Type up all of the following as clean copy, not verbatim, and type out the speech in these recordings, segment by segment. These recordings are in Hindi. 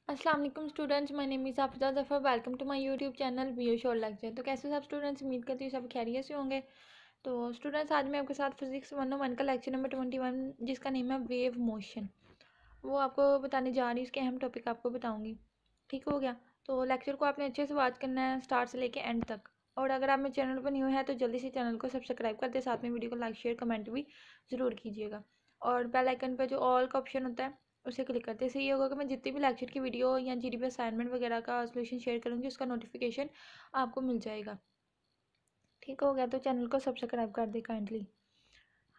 अस्सलाम वालेकुम students, my name is Hafiza Zafar. Welcome to my YouTube channel वीओ शॉर्ट लेक्चर। तो कैसे सब स्टूडेंट्स, उम्मीद करती हूँ सब खैरियत से होंगे। तो स्टूडेंट्स, आज मैं आपके साथ फिजिक्स 101 का लेक्चर नंबर 21 जिसका नेम है वेव मोशन, वो आपको बताने जा रही हूँ। इसके अहम टॉपिक आपको बताऊँगी। ठीक हो गया। तो लेक्चर को आपने अच्छे से वॉच करना है स्टार्ट से लेके एंड तक। और अगर आप मेरे चैनल पर न्यू है तो जल्दी से चैनल को सब्सक्राइब कर दे, साथ में वीडियो को लाइक शेयर कमेंट भी ज़रूर कीजिएगा। और बेल आइकन पर जो ऑल का ऑप्शन होता है उसे क्लिक करते हैं। इससे ये होगा कि मैं जितनी भी लेक्चर की वीडियो या जीडीपी असाइनमेंट वगैरह का सोल्यूशन शेयर करूँगी उसका नोटिफिकेशन आपको मिल जाएगा। ठीक हो गया। तो चैनल को सब्सक्राइब कर दे काइंडली।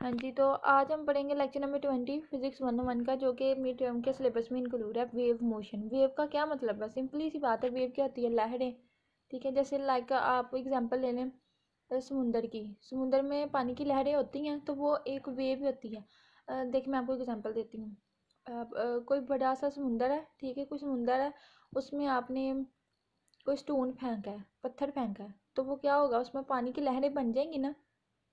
हाँ जी, तो आज हम पढ़ेंगे लेक्चर नंबर 20 फिजिक्स 101 का, जो कि मिड टर्म के सिलेबस में इंक्लूड है। वेव मोशन, वेव का क्या मतलब है? सिंपली सी बात है, वेव क्या होती है? लहरें। ठीक है, जैसे लाइक आप एग्जांपल ले लें समुंदर की। समुंदर में पानी की लहरें होती हैं तो वो एक वेव होती है। देखिए मैं आपको एग्जांपल देती हूँ। कोई बड़ा सा समुंदर है, ठीक है, कोई समुंदर है, उसमें आपने कोई स्टोन फेंका है, पत्थर फेंका है, तो वो क्या होगा, उसमें पानी की लहरें बन जाएंगी ना,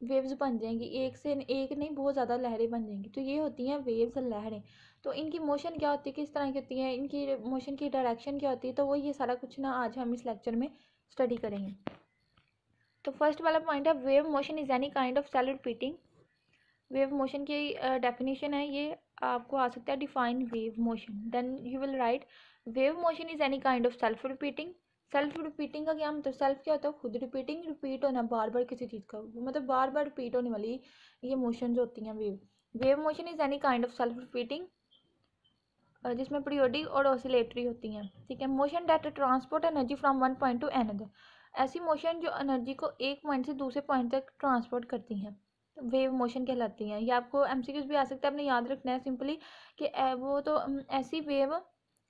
वेव्स बन जाएंगी। एक से एक नहीं, बहुत ज़्यादा लहरें बन जाएंगी। तो ये होती हैं वेव्स, लहरें। तो इनकी मोशन क्या होती है, किस तरह की होती है, इनकी मोशन की डायरेक्शन क्या होती है, तो वो ये सारा कुछ ना आज हम इस लेक्चर में स्टडी करेंगे। तो फर्स्ट वाला पॉइंट है, wave motion is any kind of self repeating. Wave motion की डेफिनेशन है ये, आपको आ सकता है define wave motion. Then you will write wave motion is any kind of self repeating. Self repeating का क्या मतलब? सेल्फ क्या होता है? खुद। रिपीटिंग, रिपीट होना, बार बार किसी चीज़ का, मतलब बार बार रिपीट होने वाली ये मोशन जो होती हैं wave. Wave motion is any kind of self repeating जिसमें पीरियोडिक और ऑसिलेटरी होती हैं। ठीक है। Motion that transport energy from one point to another, ऐसी मोशन जो एनर्जी को एक पॉइंट से दूसरे पॉइंट तक ट्रांसपोर्ट करती हैं, वेव मोशन कहलाती हैं। ये आपको एमसीक्यूज भी आ सकता है, आपने याद रखना है सिंपली कि वो तो ऐसी वेव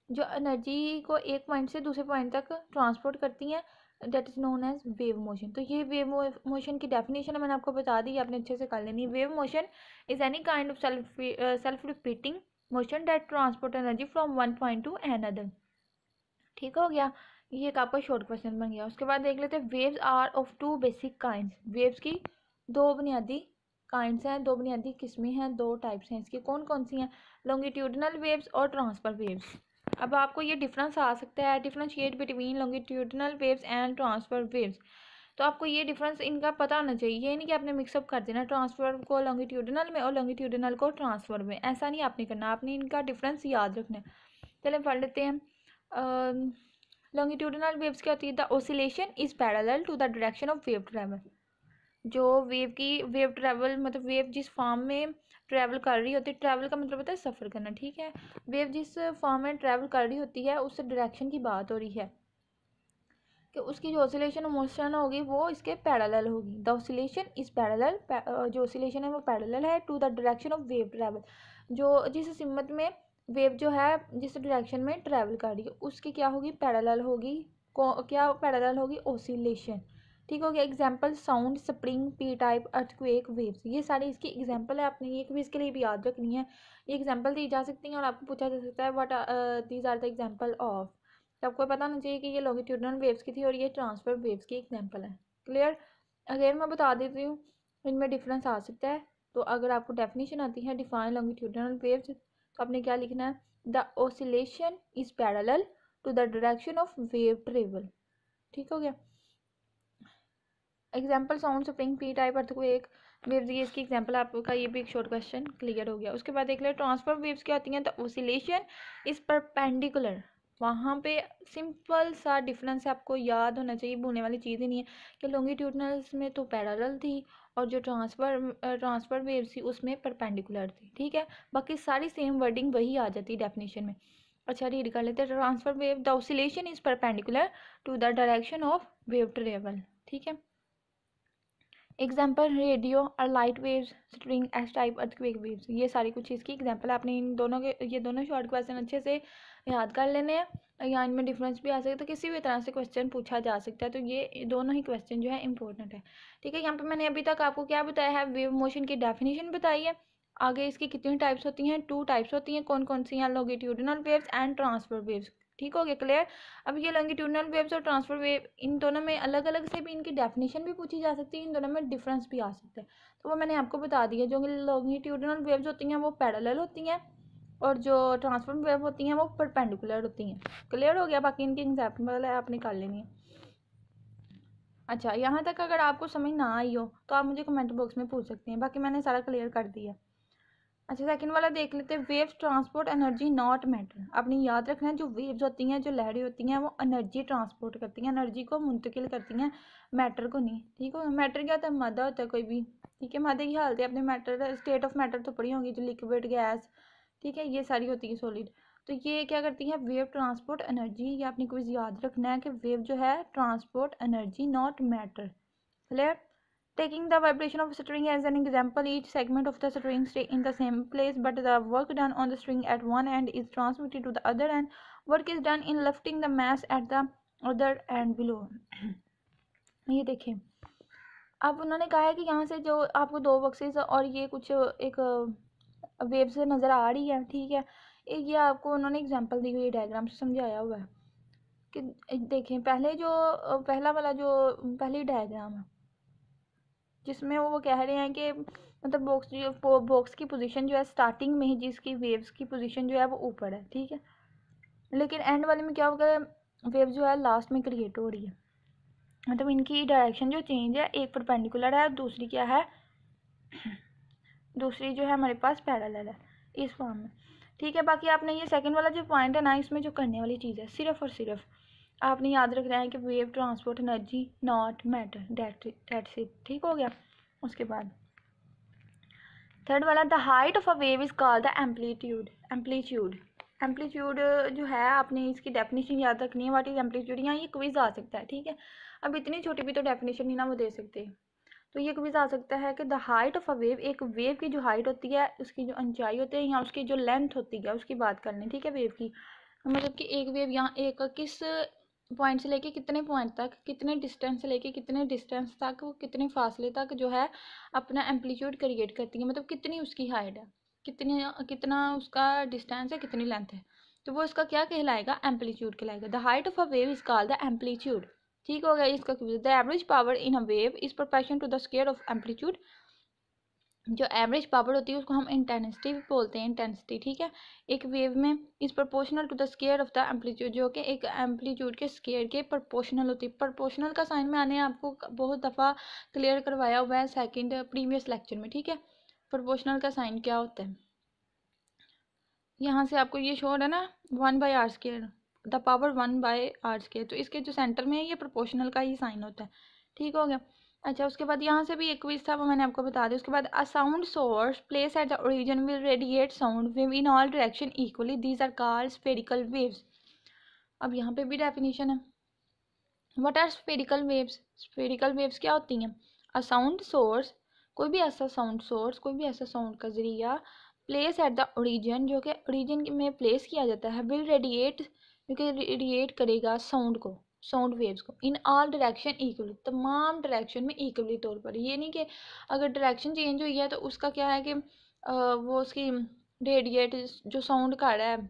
जो एनर्जी को एक पॉइंट से दूसरे पॉइंट तक ट्रांसपोर्ट करती हैं, that is known as wave motion. तो ये वेव मोशन की डेफिनेशन है, मैंने आपको बता दी, आपने अच्छे से कर लेनी। Wave motion is any kind of self repeating motion that transport energy from one point to another. ठीक हो गया। ये एक आपका शॉर्ट क्वेश्चन बन गया। उसके बाद देख लेते हैं, waves are of two basic kinds. Waves की दो बुनियादी काइंड्स हैं, दो बुनियादी किस्में हैं, दो टाइप्स हैं इसकी। कौन कौन सी हैं? लॉन्गिट्यूडनल वेव्स और ट्रांसफर वेव्स। अब आपको ये डिफरेंस आ सकता है, differentiate between longitudinal waves and transfer waves. तो आपको ये डिफरेंस इनका पता होना चाहिए। ये नहीं कि आपने मिक्सअप कर देना ट्रांसफर को लॉन्गिट्यूडनल में और लॉन्गिट्यूडनल को ट्रांसफर में, ऐसा नहीं आपने करना, आपने इनका डिफरेंस याद रखना है। चलिए पढ़ लेते हैं। लॉन्गिट्यूडनल वेव्स क्या होती है? The oscillation is parallel to the direction of wave travel. जो वेव की वेव ट्रैवल मतलब वेव जिस फॉर्म में ट्रैवल कर रही होती है, ट्रैवल का मतलब होता है सफ़र करना, ठीक है। वेव जिस फॉर्म में ट्रैवल कर रही होती है उस डायरेक्शन की बात हो रही है कि उसकी जो ऑसिलेशन मोशन होगी वो इसके पैरेलल होगी। द ऑसिलेशन इज पैरेलल, जो ऑसिलेशन है वो पैरेलल है to the direction of wave travel. जो जिस सिमत में वेव जो है जिस डायरेक्शन में ट्रैवल कर रही है उसकी क्या होगी? पैरेलल होगी। क्या पैरेलल होगी? ऑसिलेशन। ठीक हो गया। Example sound, spring, P type, earthquake, waves, ये सारी इसकी एग्जाम्पल है। आपने ये भी इसके लिए भी याद रखनी है। ये एग्जाम्पल दी जा सकती हैं और आपको पूछा जा सकता है what these are the example of. तो आपको पता होना चाहिए कि ये लॉन्गिट्यूडनल वेव्स की थी और ये ट्रांसफर वेव्स की एग्जाम्पल है। क्लियर? अगेन मैं बता देती हूँ, इनमें डिफरेंस आ सकता है। तो अगर आपको डेफिनेशन आती है डिफाइन लॉन्गिट्यूडनल वेव्स, तो आपने क्या लिखना है? The oscillation is parallel to the direction of wave travel. ठीक हो गया। Example sound, spring, P type, earthquake, waves, ये इसकी एग्जाम्पल आपका ये भी एक शॉर्ट क्वेश्चन क्लियर हो गया। उसके बाद देख ले ट्रांसफर वेव्स क्या होती हैं? The oscillation is perpendicular. वहाँ पे सिंपल सा डिफरेंस है, आपको याद होना चाहिए, भूलने वाली चीज़ ही नहीं है कि लॉन्गिट्यूडनल्स में तो पैरेलल थी और जो ट्रांसफर वेव्स थी उसमें परपेंडिकुलर थी। ठीक है, बाकी सारी सेम वर्डिंग वही आ जाती है डेफिनेशन में। अच्छा रीड कर लेते हैं। Transverse wave, the oscillation is perpendicular to the direction of wave travel. ठीक है। एग्जाम्पल रेडियो और light waves, string, S type, earthquake waves, ये सारी कुछ इसकी एग्जाम्पल। आपने इन दोनों के ये दोनों शॉर्ट क्वेश्चन अच्छे से याद कर लेने हैं। या इनमें डिफरेंस भी आ सकता है, तो किसी भी तरह से क्वेश्चन पूछा जा सकता है। तो ये दोनों ही क्वेश्चन जो है इंपॉर्टेंट है। ठीक है, यहाँ पे मैंने अभी तक आपको क्या बताया है? वेव मोशन की डेफिनेशन बताई है। आगे इसकी कितनी टाइप्स होती हैं? 2 टाइप्स होती हैं। कौन कौन सी हैं? Longitudinal waves and transfer waves. ठीक हो गया, क्लियर? अब ये लॉन्गिट्यूडनल वेव्स और ट्रांसफर वेव, इन दोनों में अलग अलग से भी इनकी डेफिनेशन भी पूछी जा सकती है, इन दोनों में डिफरेंस भी आ सकता है। तो वो मैंने आपको बता दिया। जो लॉन्गिट्यूडनल वेव्स होती हैं वो पैरेलल होती हैं और जो ट्रांसफॉर्म वेव होती हैं वो परपेंडिकुलर होती हैं। क्लियर हो गया? बाकी इनकी एग्जाम्पल है आपने कर लेनी है। अच्छा, यहाँ तक अगर आपको समझ ना आई हो तो आप मुझे कमेंट बॉक्स में पूछ सकते हैं, बाकी मैंने सारा क्लियर कर दिया। अच्छा, सेकंड वाला देख लेते हैं। Waves transport energy not matter. आपने याद रखना है जो वेव्स होती हैं, जो लहरें होती हैं, वो एनर्जी ट्रांसपोर्ट करती हैं, एनर्जी को मुंतकिल करती हैं, मैटर को नहीं। ठीक है? मैटर क्या होता है? मादा होता है कोई भी। ठीक है? मादे की हालत है अपने मैटर, स्टेट ऑफ मैटर तो पढ़ी होंगी, जो लिक्विड, गैस, ठीक है, ये सारी होती है सॉलिड। तो ये क्या करती है? Wave transport energy. ये आपने कुछ याद रखना है कि वेव जो है transport energy not matter. Clear? Taking the vibration of a string as an example, each segment of the string stay in the same place, but the work done on the string at one end is transmitted to the other end. Work is done in lifting the mass at the other end below. ये देखें, अब उन्होंने कहा है कि यहाँ से जो आपको दो बॉक्सेस और ये कुछ एक वेव से नज़र आ रही है, ठीक है, ये आपको उन्होंने एग्जांपल दी हुई है, डायग्राम से समझाया हुआ है कि देखें पहले जो पहला वाला जो पहली डायग्राम है जिसमें वो कह रहे हैं कि मतलब बॉक्स की पोजीशन जो है स्टार्टिंग में ही जिसकी वेव्स की पोजीशन जो है वो ऊपर है, ठीक है, लेकिन एंड वाले में क्या होगा? वेव जो है लास्ट में क्रिएट हो रही है, मतलब इनकी डायरेक्शन जो चेंज है, एक परपेंडिकुलर है और दूसरी क्या है, दूसरी जो है हमारे पास पैरेलल है इस फॉर्म में। ठीक है, बाकी आपने ये सेकंड वाला जो पॉइंट है ना, इसमें जो करने वाली चीज़ है सिर्फ और सिर्फ आपने याद रखना है कि wave transport energy not matter, that's it. ठीक हो गया? उसके बाद थर्ड वाला, the height of a wave is called the amplitude. Amplitude जो है आपने इसकी डेफिनेशन याद रखनी है। What is amplitude? यहाँ ये क्विज आ सकता है, ठीक है, अब इतनी छोटी भी तो डेफिनेशन नहीं ना वो दे सकते, तो ये क्विज आ सकता है कि the height of a wave, एक वेव की जो हाइट होती है, उसकी जो ऊंचाई होती है या उसकी जो लेंथ होती है उसकी बात कर लें, ठीक है, वेव की, मतलब कि एक वेव यहाँ एक किस पॉइंट से लेके कितने पॉइंट तक, कितने डिस्टेंस से लेके कितने डिस्टेंस तक, वो कितने फासले तक जो है अपना एम्पलीट्यूड क्रिएट करती है, मतलब कितनी उसकी हाइट है, कितनी कितना उसका डिस्टेंस है, कितनी लेंथ है, तो वो इसका क्या कहलाएगा? एम्पलीट्यूड कहलाएगा। The height of a wave is called the amplitude. ठीक हो गया इसका question. The average power in a wave is proportional to the square of amplitude. जो एवरेज पावर होती है उसको हम इंटेंसिटी भी बोलते हैं, इंटेंसिटी, ठीक है, एक वेव में is proportional to the square of the amplitude, जो कि एक एम्पलीट्यूड के स्क्वायर के प्रोपोर्शनल होती है। प्रोपोर्शनल का साइन मैंने आपको बहुत दफ़ा क्लियर करवाया हुआ है सेकंड प्रीवियस लेक्चर में, ठीक है, प्रोपोर्शनल का साइन क्या होता है। यहाँ से आपको ये शो हो रहा है ना, 1/r², द पावर 1/r², तो इसके जो सेंटर में है ये प्रोपोर्शनल का ही साइन होता है। ठीक हो गया? अच्छा, उसके बाद यहाँ से भी एक क्विज था, वो मैंने आपको बता दिया। उसके बाद a sound source place at the origin will radiate sound wave in all direction equally, these are called spherical waves. अब यहाँ पे भी डेफिनेशन है। What are spherical waves? Spherical waves क्या होती हैं? अ साउंड सोर्स, कोई भी ऐसा साउंड सोर्स, कोई भी ऐसा साउंड का जरिया, प्लेस एट द ओरिजिन, जो कि ओरिजिन में प्लेस किया जाता है, विल रेडिएट, जो कि रेडिएट करेगा साउंड को, साउंड वेव्स को, इन ऑल डायरेक्शन इक्वली, तमाम डायरेक्शन में इक्वली तौर पर। ये नहीं कि अगर डायरेक्शन चेंज हुई है तो उसका क्या है कि वो उसकी रेडिएट जो साउंड कर रहा है,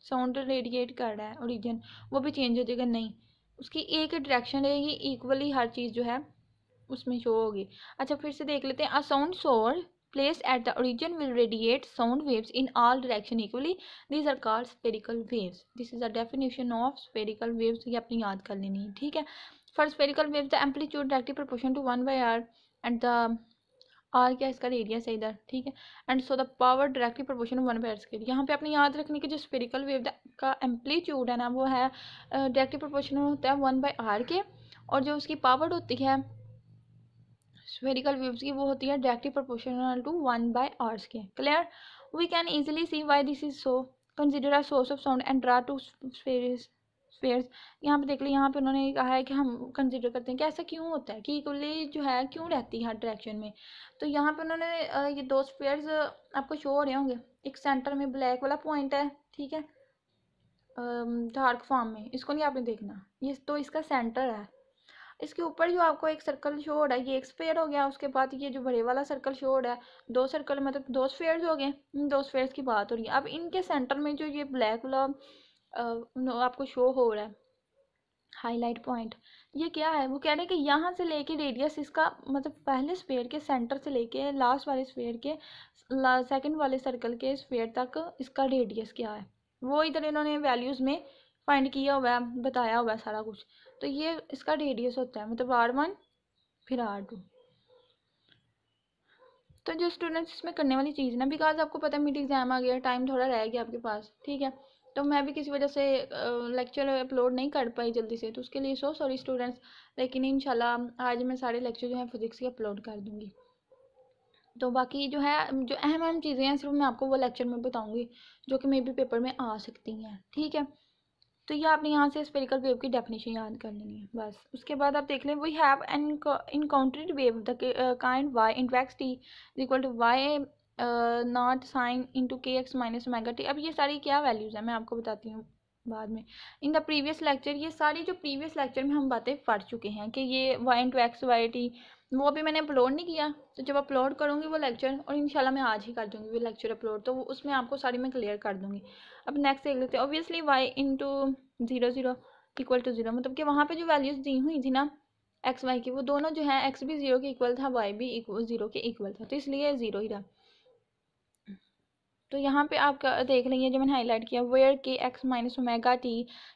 साउंड रेडिएट कर रहा है ओरिजिन, वो भी चेंज हो जाएगा, नहीं, उसकी एक डायरेक्शन रहेगी, इक्वली हर चीज़ जो है उसमें शो होगी। अच्छा, फिर से देख लेते हैं। अ sound source placed at the origin will radiate sound waves in all direction equally, these are called spherical waves. This is a definition of spherical waves, ये अपनी याद कर लेनी है, ठीक है। For spherical waves the amplitude directly proportional to 1/r and the r क्या इसका रेडियस है इधर, ठीक है, and so the power directly proportional 1/r²। यहाँ पे अपनी याद रखने की जो स्फेरिकल वेव का एम्पलीट्यूड है ना, वो है डायरेक्टली प्रोपोर्शनल होता है 1/r के, और जो उसकी पावर होती है स्फेरिकल वेव्स की वो होती है directly proportional to 1/r²। Clear? We can easily see why this is so. Consider a source of sound and draw two spheres. यहाँ पे देख लो, यहाँ पे उन्होंने कहा है कि हम कंसिडर करते हैं कि ऐसा क्यों होता है कि इक्वली जो है क्यों रहती है हर डायरेक्शन में। तो यहाँ पे उन्होंने ये दो स्फेयर्स आपको शो हो रहे होंगे, एक सेंटर में ब्लैक वाला पॉइंट है, ठीक है, डार्क फॉर्म में, इसको नहीं आपने देखना, ये तो इसका सेंटर है। इसके ऊपर जो आपको एक सर्कल शो हो रहा है, ये एक स्फेयर हो गया। उसके बाद ये जो बड़े वाला सर्कल शो हो रहा है, दो सर्कल मतलब दो स्फेयर्स हो गए, इन दो स्फेयर्स की बात हो रही है। अब इनके सेंटर में जो ये ब्लैक वाला आपको शो हो रहा है, हाईलाइट पॉइंट ये क्या है, वो कह रहे हैं कि यहाँ से लेके रेडियस इसका मतलब पहले स्फीयर के सेंटर से लेके लास्ट वाले स्फीयर के सेकंड वाले सर्कल के स्फीयर तक इसका रेडियस क्या है, वो इधर इन्होंने वैल्यूज़ में फाइंड किया हुआ है, बताया हुआ है सारा कुछ। तो ये इसका रेडियस होता है, मतलब R1 फिर R2। तो जो स्टूडेंट्स इसमें करने वाली चीज़ ना, बिकॉज आपको पता है मिड एग्जाम आ गया, टाइम थोड़ा रह गया आपके पास, ठीक है। तो मैं भी किसी वजह से लेक्चर अपलोड नहीं कर पाई जल्दी से, तो उसके लिए सॉरी स्टूडेंट्स, लेकिन इंशाल्लाह आज मैं सारे लेक्चर जो हैं फिजिक्स के अपलोड कर दूँगी। तो बाकी जो है जो अहम अहम चीज़ें हैं सिर्फ मैं आपको वो लेक्चर में बताऊँगी जो कि मे बी पेपर में आ सकती हैं, ठीक है। तो ये आपने यहाँ से स्फेरिकल वेव की डेफिनेशन याद कर लेनी है बस। उसके बाद आप देख लें, we have an encountered wave the kind y into x t is equal to y naught sine into के एक्स माइनस ओमेगा टी। अब ये सारी क्या वैल्यूज़ हैं मैं आपको बताती हूँ बाद में। इन द प्रीवियस लेक्चर, ये सारी जो प्रीवियस लेक्चर में हम बातें पढ़ चुके हैं कि ये y into x y t, वो अभी मैंने अपलोड नहीं किया, तो जब अपलोड करूँगी वो लेक्चर, और इंशाल्लाह मैं आज ही कर दूँगी वो लेक्चर अपलोड, तो उसमें आपको सारी मैं क्लियर कर दूँगी। अब नेक्स्ट देख लेते हैं, obviously y into 0 equal to 0, मतलब कि वहाँ पे जो वैल्यूज़ दी हुई थी ना एक्स वाई की, वो दोनों जो है एक्स भी 0 के इक्वल था, वाई भी 0 के इक्वल था, तो इसलिए 0 ही रहा। तो यहाँ पे आप देख लेंगे जो मैंने हाईलाइट किया, वेयर के एक्स माइनस ओमेगा टी,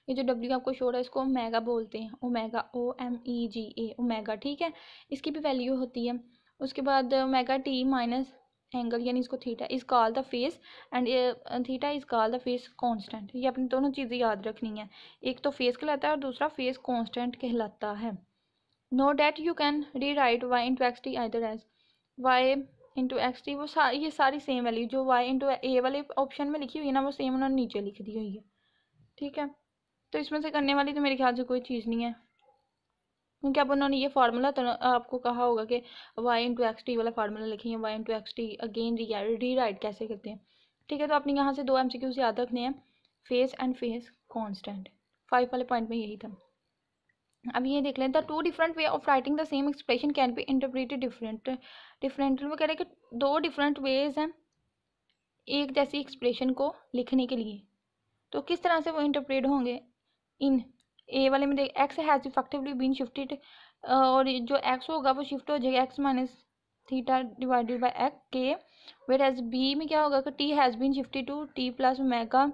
ये जो डब्ल्यू आपको शो रहा है इसको ओमेगा बोलते हैं, ओमेगा OMEGA ओमेगा, ठीक है। इसकी भी वैल्यू होती है। उसके बाद ओमेगा टी माइनस एंगल यानी इसको theta is call the face and theta is call the face constant. ये अपनी दोनों चीज़ें याद रखनी है, एक तो फेस कहलाता है और दूसरा फेस कांस्टेंट कहलाता है। Know that you can rewrite y into x t either as y into x t, वो ये सारी सेम वैल्यू जो वाई इंटू ए वाले ऑप्शन में लिखी हुई है ना, वो सेम उन्होंने नीचे लिख दी हुई है, ठीक है। तो इसमें से करने वाली तो मेरे ख्याल से कोई चीज़ नहीं है, क्योंकि अब उन्होंने ये फार्मूला तो आपको कहा होगा कि वाई इंटू एक्स टी वाला फार्मूला लिखेंगे, y into x t again rewrite कैसे करते हैं, ठीक है। तो आपने यहाँ से 2 MCQs याद रखने हैं, फेस एंड फेस कॉन्स्टेंट, 5 वाले पॉइंट में यही था। अब ये देख लें, the two different way of writing the same expression can be interpreted differently. वो कह रहे हैं कि 2 डिफरेंट वेज हैं एक जैसी एक्सप्रेशन को लिखने के लिए, तो किस तरह से वो इंटरप्रेट होंगे। इन ए वाले में देख, x has effectively been shifted, और जो एक्स होगा वो शिफ्ट हो जाएगा x minus theta divided by x k, whereas B में क्या होगा कि t has been shifted to t plus omega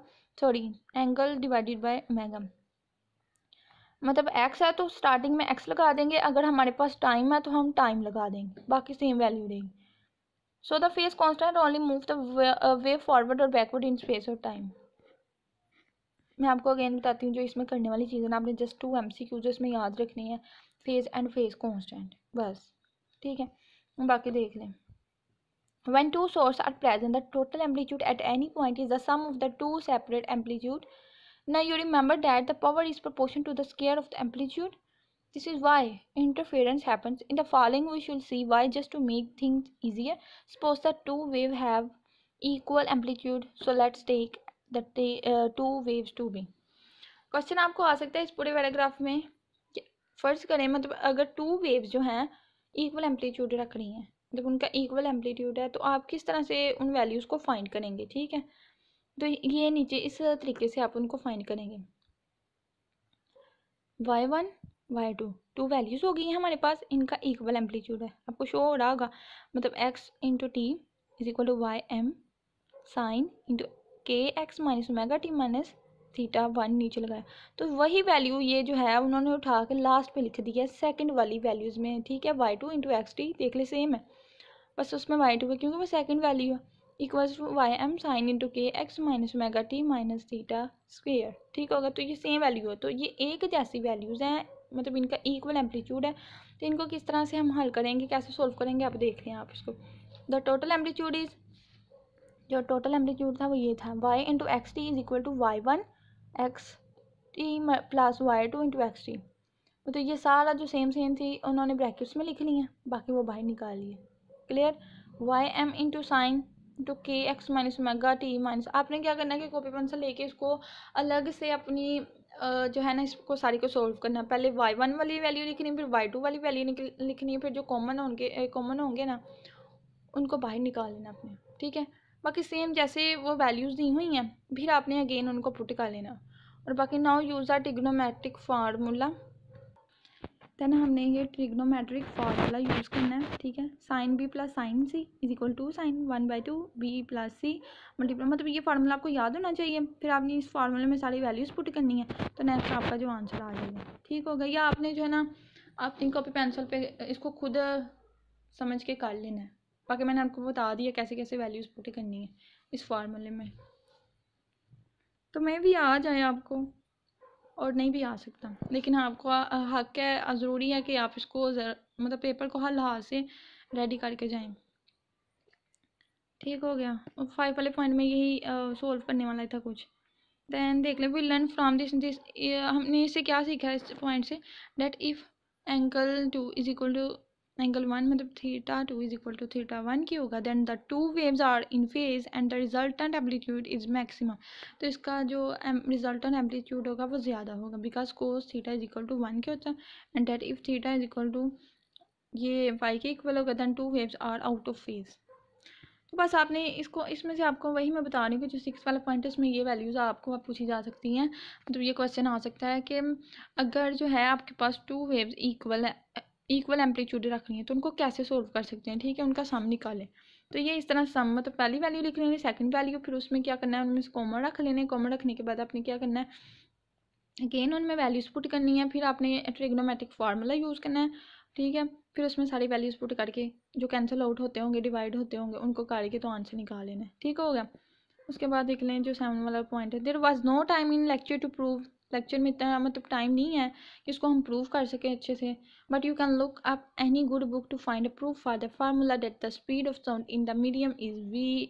angle divided by omega. मतलब एक्स है तो स्टार्टिंग में एक्स लगा देंगे, अगर हमारे पास टाइम है तो हम टाइम लगा देंगे, बाकी सेम वैल्यू रहेगी। So the face constant only move the way forward और बैकवर्ड इन स्पेस और टाइम। मैं आपको अगेन बताती हूँ जो इसमें करने वाली चीज़ है ना, आपने जस्ट 2 MCQ जो इसमें याद रखनी है, फेज एंड फेज कांस्टेंट बस, ठीक है। बाकी देख लें, when two sources are present, the total amplitude at any point is the sum of the two separate amplitude. Now you remember that the power is proportional to the square of the amplitude. This is why interference happens. In the following we should see why, just to make things easier. Suppose the two waves have equal amplitude, so let's take the two waves to be. Question आपको आ सकता है इस पूरे पैराग्राफ में, फर्ज करें मतलब अगर 2 वेव्स जो हैं इक्वल एम्पलीट्यूड रख रही हैं, जब उनका इक्वल एम्पलीट्यूड है तो आप किस तरह से उन वैल्यूज़ को फाइंड करेंगे, ठीक है। तो ये नीचे इस तरीके से आप उनको फाइंड करेंगे। y1 y2 2 वैल्यूज़ हो गई हैं हमारे पास, इनका इक्वल एम्पलीट्यूड है, आपको शो हो रहा होगा, मतलब x into T is equal to Y M sine into के x minus omega T minus theta 1 नीचे लगाया। तो वही वैल्यू ये जो है उन्होंने उठा के लास्ट पे लिख दी है सेकंड वाली वैल्यूज़ में, ठीक है। y2 इंटू एक्स टी देख ले सेम है, बस उसमें y2 है क्योंकि वो सेकंड वैल्यू है, equals to Y M sine into के x minus omega T minus theta square, ठीक होगा। तो ये सेम वैल्यू है, तो ये एक जैसी वैल्यूज़ हैं, मतलब इनका इक्वल एम्पलीट्यूड है। तो इनको किस तरह से हम हल करेंगे, कैसे सोल्व करेंगे, आप देख लें आप इसको। द टोटल एम्पलीट्यूड इज, जो टोटल एम्पलीट्यूड था वो ये था, y into x t is equal to y1 x t plus y2 into x t. तो ये सारा जो सेम थी उन्होंने ब्रैकेट्स में लिख ली है, बाकी वो बाहर निकाल लिए, clear. Y M into sine into के x minus omega T minus, आपने क्या करना है कि कॉपी पेंसिल लेके इसको अलग से अपनी जो है ना इसको सारी को सोल्व करना है। पहले y1 वाली वैल्यू लिखनी है, फिर y2 वाली वैल्यू लिखनी है, फिर जो कॉमन होंगे ना उनको बाहर निकाल लेना आपने, ठीक है। बाकी सेम जैसे वो वैल्यूज़ दी हुई हैं, फिर आपने अगेन उनको पुट कर लेना। और बाकी now use the trigonometric formula. Then हमने ये ट्रिग्नोमेट्रिक फार्मूला यूज़ करना है, ठीक है। Sine B plus sine C is equal to sine 1/2 B plus C multiply, मतलब ये फार्मूला आपको याद होना चाहिए। फिर आपने इस फार्मूले में सारी वैल्यूज़ पुट करनी है, तो नेक्स्ट आपका जो आंसर आ जाएगा, ठीक हो गया। या आपने जो है ना अपनी कॉपी पेंसिल पे इसको खुद समझ के कर लेना है। बाकी मैंने आपको बता दिया कैसे कैसे वैल्यूज़ पुट करनी है इस फार्मूले में, तो मैं भी आ जाए आपको और नहीं भी आ सकता, लेकिन आपको हक है, ज़रूरी है कि आप इसको मतलब पेपर को हर लिहाज से रेडी करके जाएं, ठीक हो गया। और 5 वाले पॉइंट में यही सोल्व करने वाला था कुछ। देन देख ले, वी लर्न फ्रॉम दिस हमने इससे क्या सीखा है इस पॉइंट से, that if angle 2 is equal to angle 1, मतलब theta 2 is equal to theta 1 की होगा, then the two waves are in phase and the resultant amplitude is maximum. तो इसका जो रिजल्टेंट एम्पलीट्यूड होगा वो ज़्यादा होगा, because cos theta is equal to 1 के होता है, and that if theta is equal to ये y के इक्वल होगा, then two waves are out of phase. तो बस आपने इसको, इसमें से आपको वही मैं बता रही हूँ कि जो 6 वाला पॉइंट है इसमें ये वैल्यूज़ आपको अब पूछी जा सकती हैं। मतलब ये क्वेश्चन आ सकता है कि अगर जो है आपके पास टू वेव्स इक्वल एम्पलीट्यूड रखनी है तो उनको कैसे सोल्व कर सकते हैं, ठीक है। उनका सम निकालें, तो ये इस तरह सम, मतलब पहली वैल्यू लिख लेनी, सेकंड वैल्यू, फिर उसमें क्या करना है, उनमें से कॉमन रख लेने, कॉमन रखने के बाद आपने क्या करना है, अगेन उनमें वैल्यूज़ पुट करनी है, फिर आपने ट्रिग्नोमेट्रिक फार्मूला यूज़ करना है, ठीक है। फिर उसमें सारी वैल्यूज़ पुट करके जो कैंसिल आउट होते होंगे, डिवाइड होते होंगे, उनको करके तो आंसर निकाल लेना है, ठीक हो गया। उसके बाद देख लें जो 7 वाला पॉइंट है, there was no time in lecture to prove, lecture में इतना मतलब टाइम नहीं है कि इसको हम प्रूव कर सकें अच्छे से, but you can look up any good book to find a proof for the formula that the speed of sound in the medium is v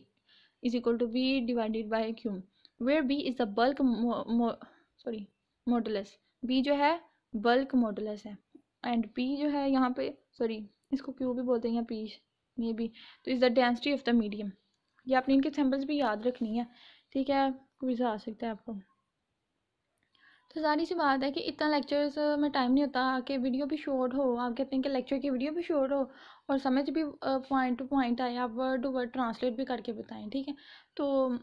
is equal to v divided by q, where b is the bulk modulus, b जो है बल्क मॉडुलस है, एंड p जो है यहाँ पे, सॉरी इसको q भी बोलते हैं या p ये भी, तो is the density of the medium. ये आपने इनके सैम्पल्स भी याद रखनी है, ठीक है, क्विज आ सकता है आपको। तो सारी सी बात है कि इतना लेक्चर्स में टाइम नहीं होता कि वीडियो भी शॉर्ट हो, आप कहते हैं कि लेक्चर की वीडियो भी शॉर्ट हो और समझ भी पॉइंट टू पॉइंट आए, आप वर्ड टू वर्ड ट्रांसलेट भी करके बताएं, ठीक है। तो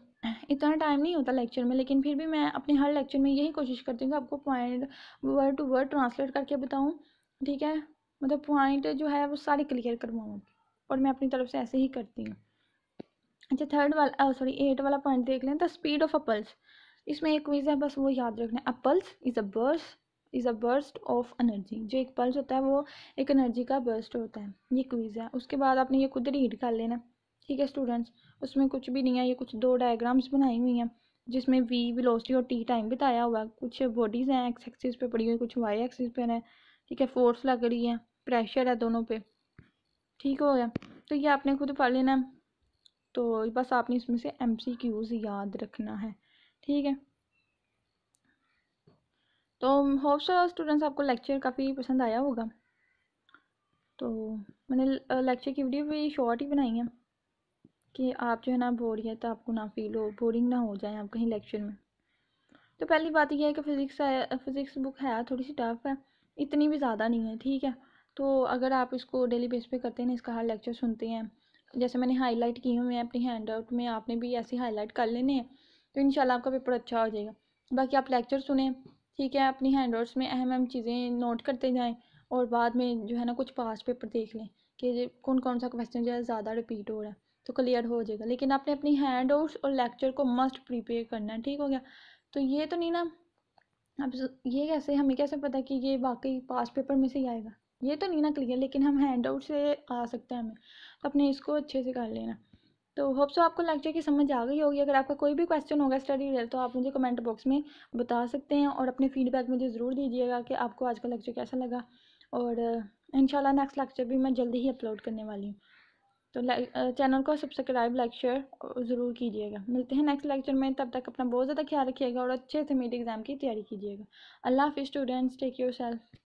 इतना टाइम नहीं होता लेक्चर में, लेकिन फिर भी मैं अपने हर लेक्चर में यही कोशिश करती हूँ कि आपको point word to word translate करके बताऊँ, ठीक है। मतलब पॉइंट जो है वो सारे क्लियर करवाऊँ, और मैं अपनी तरफ से ऐसे ही करती हूँ। अच्छा, 8 वाला पॉइंट देख लें, the speed of a pulse. इसमें एक क्विज है, बस वो याद रखना है, अ pulse is a burst of energy. जो एक पल्स होता है वो एक एनर्जी का बर्स्ट होता है, ये क्विज है। उसके बाद आपने ये खुद रीड कर लेना, ठीक है स्टूडेंट्स। उसमें कुछ भी नहीं है, ये कुछ दो डायग्राम्स बनाई हुई हैं जिसमें v वेलोसिटी और t टाइम बताया हुआ है, कुछ बॉडीज़ हैं एक्स एक्सिस पे पड़ी हुई, कुछ वाई एक्सिस पे है, ठीक है। फोर्स लग रही है, प्रेशर है दोनों पे, ठीक हो गया। तो ये आपने खुद पढ़ लेना, तो बस आपने इसमें से MCQs याद रखना है, ठीक है। तो होप सो स्टूडेंट्स आपको लेक्चर काफ़ी पसंद आया होगा। तो मैंने लेक्चर की वीडियो भी शॉर्ट ही बनाई है कि आप जो है ना बोरियत आपको ना फील हो, बोरिंग ना हो जाए आप कहीं लेक्चर में। तो पहली बात यह है कि फ़िज़िक्स बुक है थोड़ी सी टफ है, इतनी भी ज़्यादा नहीं है, ठीक है। तो अगर आप इसको डेली बेस पे करते हैं ना, इसका हर लेक्चर सुनते हैं, जैसे मैंने हाईलाइट किए हुए हैं अपनी हैंड आउट में, आपने भी ऐसे हाईलाइट कर लेने हैं, तो इंशाल्लाह आपका पेपर अच्छा हो जाएगा। बाकी आप लेक्चर सुने, ठीक है, अपनी हैंड आउट्स में अहम अहम चीज़ें नोट करते जाएँ, और बाद में जो है ना कुछ पास्ट पेपर देख लें कि कौन कौन सा क्वेश्चन जो है ज़्यादा रिपीट हो रहा है, तो क्लियर हो जाएगा। लेकिन आपने अपनी हैंड आउट्स और लेक्चर को मस्ट प्रिपेयर करना है, ठीक हो गया। तो ये तो नहीं ना, अब ये कैसे, हमें कैसे पता कि ये वाकई पास पेपर में से ही आएगा, ये तो नहीं ना क्लियर, लेकिन हम हैंड आउट से आ सकते हैं हमें, तो अपने इसको अच्छे से कर लेना। तो होप सो आपको लेक्चर की समझ आ गई होगी। अगर आपका कोई भी क्वेश्चन होगा स्टडी रिलेटेड तो आप मुझे कमेंट बॉक्स में बता सकते हैं, और अपने फीडबैक मुझे ज़रूर दीजिएगा कि आपको आज का लेक्चर कैसा लगा। और इंशाल्लाह नेक्स्ट लेक्चर भी मैं जल्दी ही अपलोड करने वाली हूँ। तो चैनल को सब्सक्राइब, लाइक, शेयर ज़रूर कीजिएगा। मिलते हैं नेक्स्ट लेक्चर में, तब तक अपना बहुत ज़्यादा ख्याल रखिएगा और अच्छे से मिड एग्ज़ाम की तैयारी कीजिएगा। अल्लाह हाफिज़ स्टूडेंट्स, टेक योर सेल्फ।